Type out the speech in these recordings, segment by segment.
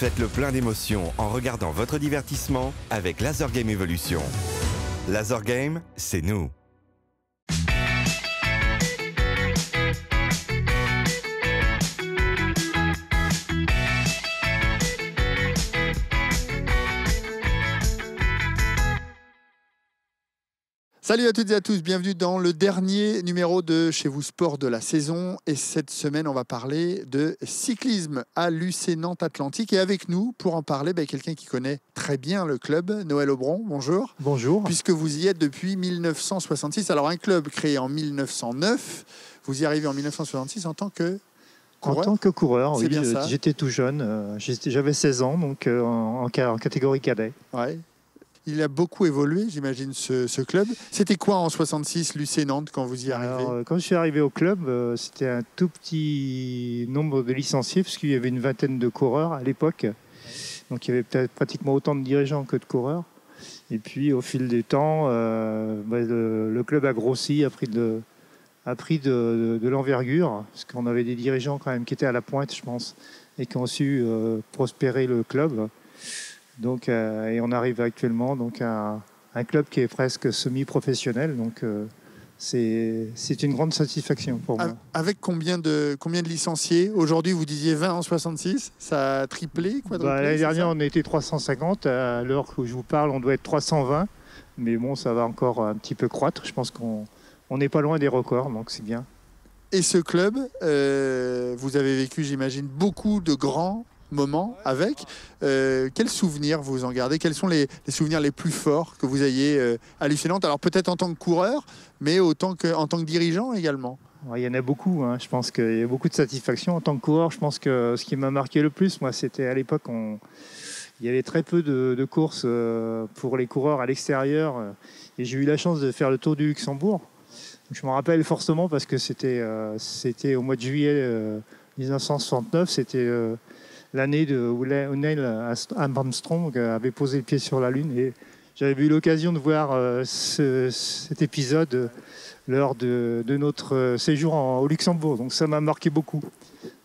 Faites le plein d'émotions en regardant votre divertissement avec Laser Game Evolution. Laser Game, c'est nous. Salut à toutes et à tous, bienvenue dans le dernier numéro de Chez vous Sport de la saison. Et cette semaine, on va parler de cyclisme à l'UC Nantes Atlantique. Et avec nous, pour en parler, quelqu'un qui connaît très bien le club, Noël Aubron, bonjour. Bonjour. Puisque vous y êtes depuis 1966. Alors un club créé en 1909, vous y arrivez en 1966 en tant que coureur. En tant que coureur, C'est oui, bien ça. j'étais tout jeune, j'avais 16 ans, donc en catégorie cadet. Ouais. Il a beaucoup évolué, j'imagine, ce club. C'était quoi en 66, l'UC Nantes, quand vous y arrivez? Alors, quand je suis arrivé au club, c'était un tout petit nombre de licenciés, parce qu'il y avait une vingtaine de coureurs à l'époque. Donc il y avait peut-être pratiquement autant de dirigeants que de coureurs. Et puis au fil du temps, le club a grossi, a pris de l'envergure, parce qu'on avait des dirigeants quand même qui étaient à la pointe, je pense, et qui ont su prospérer le club. Donc, et on arrive actuellement donc, à un club qui est presque semi-professionnel. Donc, c'est une grande satisfaction pour moi. Avec combien de licenciés? Aujourd'hui, vous disiez 20 en 66. Ça a triplé, quadruplé? L'année dernière, on était 350. À l'heure où je vous parle, on doit être 320. Mais bon, ça va encore un petit peu croître. Je pense qu'on n'est pas loin des records, donc c'est bien. Et ce club, vous avez vécu, j'imagine, beaucoup de grands moments avec. Quels souvenirs vous en gardez? Quels sont les souvenirs les plus forts que vous ayez à l'UC Nantes? Alors peut-être en tant que coureur, mais en tant que dirigeant également. Il y en a beaucoup. Je pense qu'il y a beaucoup de satisfaction. En tant que coureur, je pense que ce qui m'a marqué le plus, moi, c'était à l'époque, il y avait très peu de courses pour les coureurs à l'extérieur. Et j'ai eu la chance de faire le Tour du Luxembourg. Donc, je m'en rappelle forcément parce que c'était au mois de juillet 1969. C'était l'année où Neil Armstrong avait posé le pied sur la Lune. Et j'avais eu l'occasion de voir cet épisode lors de notre séjour au Luxembourg. Donc ça m'a marqué beaucoup.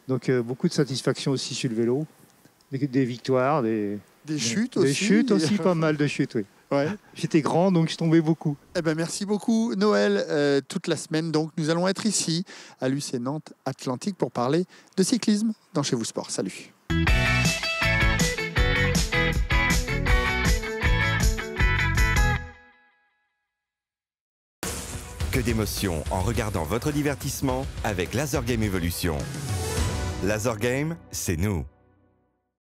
Donc beaucoup de satisfaction aussi sur le vélo. Des victoires, des chutes aussi. Des chutes aussi, pas mal de chutes, oui. Ouais. J'étais grand, donc je tombais beaucoup. Merci beaucoup, Noël. Toute la semaine, donc, nous allons être ici, à l'UC Nantes Atlantique, pour parler de cyclisme dans Chez vous Sport. Salut. Que d'émotions en regardant votre divertissement avec Laser Game Evolution. Laser Game, c'est nous.